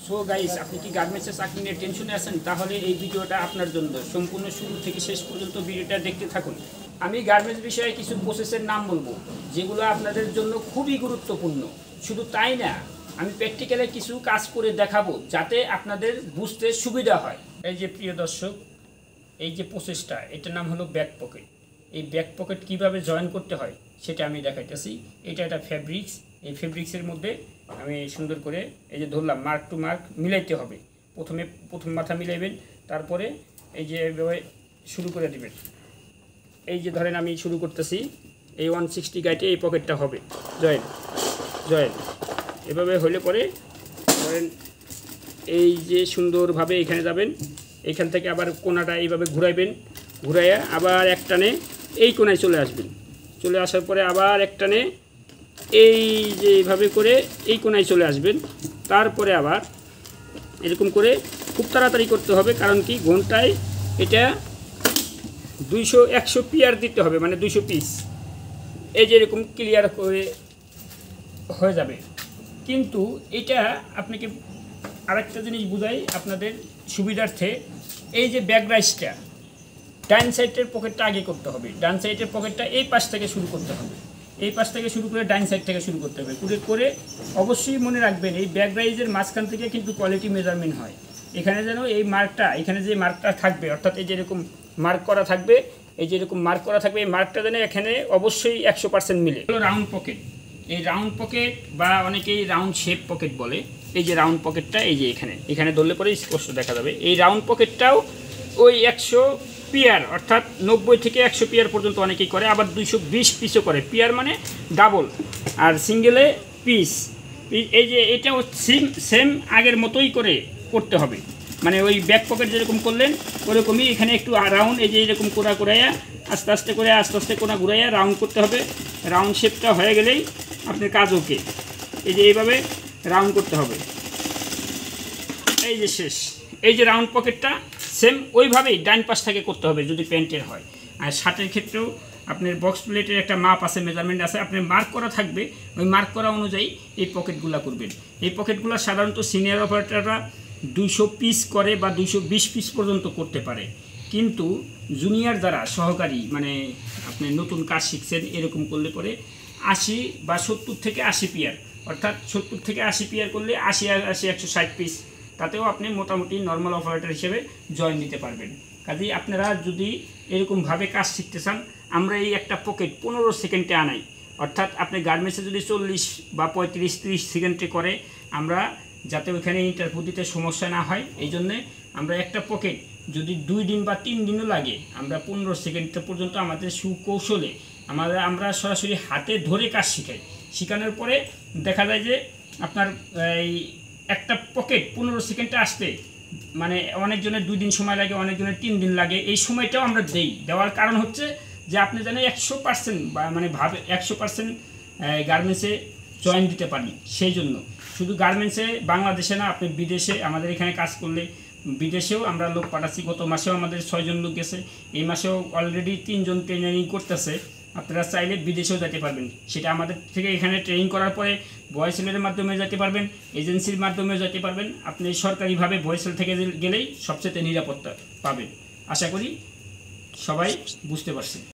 So guys, আপনি কি গার্মেন্টসে চাকরি নিয়ে টেনশনে আছেন? তাহলে এই ভিডিওটা আপনার জন্য। সম্পূর্ণ শুরু থেকে শেষ পর্যন্ত ভিডিওটা দেখতে থাকুন। আমি গার্মেন্টস বিষয়ে কিছু প্রসেসের নাম বলবো, যেগুলো আপনাদের জন্য খুবই গুরুত্বপূর্ণ। শুধু তাই না, আমি প্র্যাকটিক্যালে কিছু কাজ করে দেখাবো, যাতে আপনাদের বুঝতে সুবিধা হয়। এই যে প্রিয় দর্শক, এই যে প্রসেসটা, এটার নাম হলো ব্যাক পকেট। এই ব্যাক পকেট কীভাবে জয়েন করতে হয় সেটা আমি দেখাইতেছি। এটা একটা ফ্যাব্রিক্স। এই ফ্যাব্রিক্সের মধ্যে আমি সুন্দর করে এই যে ধরলাম, মার্ক টু মার্ক মিলাইতে হবে। প্রথম মাথা মিলাইবেন, তারপরে এই যে এভাবে শুরু করে দিবেন। এই যে ধরেন আমি শুরু করতেছি, এই 160 গাইটে এই পকেটটা হবে জয়েন। এভাবে হলে পরে ধরেন এই যে সুন্দরভাবে এখানে যাবেন, এখান থেকে আবার কোনাটা এইভাবে ঘুরাইবেন, ঘুরাইয়া আবার এক টানে এই কোনায় চলে আসবেন। চলে আসার পরে আবার এক টানে এই যে এইভাবে করে এই কোনায় চলে আসবেন। তারপরে আবার এরকম করে খুব তাড়াতাড়ি করতে হবে, কারণ কি ঘন্টায় এটা 100 পিয়ার দিতে হবে, মানে 200 পিস। এই যে এরকম ক্লিয়ার করে হয়ে যাবে। কিন্তু এটা আপনাকে আরেকটা জিনিস বুঝাই আপনাদের সুবিধার্থে। এই যে ব্যাক রাইসটা, ডান সাইডের পকেটটা আগে করতে হবে। ডান সাইডের পকেটটা এই পাশ থেকে শুরু করতে হবে, এই পাশ থেকে শুরু করে ডান সাইড থেকে শুরু করতে হবে। করে অবশ্যই মনে রাখবেন, এই ব্যাক রাইজের মাঝখান থেকে কিন্তু কোয়ালিটি মেজারমেন্ট হয়। এখানে যেন এই মার্কটা, এখানে যে মার্কটা থাকবে, অর্থাৎ এই যে এরকম মার্ক করা থাকবে, এই যে এরকম মার্ক করা থাকবে, এই মার্কটা যেন এখানে অবশ্যই 100% মিলে। রাউন্ড পকেট, এই রাউন্ড পকেট বা অনেকেই রাউন্ড শেপ পকেট বলে। এই যে রাউন্ড পকেটটা, এই যে এখানে ধরলে পরে স্পষ্ট দেখা যাবে। এই রাউন্ড পকেটটাও ওই 100 পিয়ার, অর্থাৎ 90 থেকে 100 পিয়ার পর্যন্ত অনেকেই করে, আবার 220 পিসও করে। পিয়ার মানে ডাবল, আর সিঙ্গেলে পিস। এই যে এটাও সেম আগের মতোই করে করতে হবে, মানে ওই ব্যাক পকেট যেরকম করলেন ওরকমই এখানে একটু রাউন্ড, এই যে এরকম কোনা ঘুরাইয়া আস্তে আস্তে কোনা ঘুরাইয়া রাউন্ড করতে হবে। রাউন্ড শেপটা হয়ে গেলেই আপনার কাজ ওকে। এই যে এইভাবে রাউন্ড করতে হবে। এই যে শেষ। এই যে রাউন্ড পকেটটা সেম ওইভাবেই ডান পাশ থেকে করতে হবে যদি প্যান্টের হয়। আর শার্টের ক্ষেত্রেও আপনার বক্স প্লেটের একটা মাপ আছে, মেজারমেন্ট আছে, আপনার মার্ক করা থাকবে। ওই মার্ক করা অনুযায়ী এই পকেটগুলো করবেন। এই পকেটগুলো সাধারণত সিনিয়র অপারেটররা 200 পিস করে বা 220 পিস পর্যন্ত করতে পারে। কিন্তু জুনিয়র যারা সহকারী, মানে আপনি নতুন কাজ শিখছেন, এরকম করলে পরে 80 বা 70 থেকে 80 পিয়ার, অর্থাৎ 70 থেকে 80 পিয়ার করলে 160 পিস, তাতেও আপনি মোটামুটি নর্মাল অপারেটর হিসেবে জয়েন দিতে পারবেন। কাজেই আপনারা যদি এরকমভাবে কাজ শিখতে চান, আমরা এই একটা পকেট 15 সেকেন্ডে আনাই। অর্থাৎ আপনি গার্মেন্টসে যদি 40 বা 35-30 সেকেন্ডে করে, আমরা যাতে ওইখানে ইন্টারভিউ দিতে সমস্যা না হয়, এই জন্যে আমরা একটা পকেট যদি 2 দিন বা 3 দিনও লাগে, আমরা 15 সেকেন্ড পর্যন্ত আমাদের সুকৌশলে আমরা সরাসরি হাতে ধরে কাজ শিখাই। শেখানোর পরে দেখা যায় যে আপনার এই একটা পকেট 15 সেকেন্ডে আসতে, মানে অনেকজনের 2 দিন সময় লাগে, অনেকজনের 3 দিন লাগে। এই সময়টাও আমরা দেওয়ার কারণ হচ্ছে যে আপনি যেন 100% বা মানে 100% গার্মেন্টসে জয়েন দিতে পারেন। সেই জন্য শুধু গার্মেন্টসে, বাংলাদেশে না, আপনি বিদেশে আমাদের এখানে কাজ করলে, বিদেশেও আমরা লোক পাঠাচ্ছি। গত মাসেও আমাদের 6 জন লোক গেছে, এই মাসেও অলরেডি 3 জন ট্রেনিং করতেছে। আপনারা চাইলে বিদেশেও যেতে পারবেন। সেটা আমাদের থেকে এখানে ট্রেনিং করার পরে ভয়েসেলের মাধ্যমে যেতে পারবেন, এজেন্সির মাধ্যমে যেতে পারবেন। আপনি সরকারিভাবে ভয়েসেল থেকে গেলেই সবচেয়ে নিরাপত্তা পাবেন। আশা করি সবাই বুঝতে পারছেন।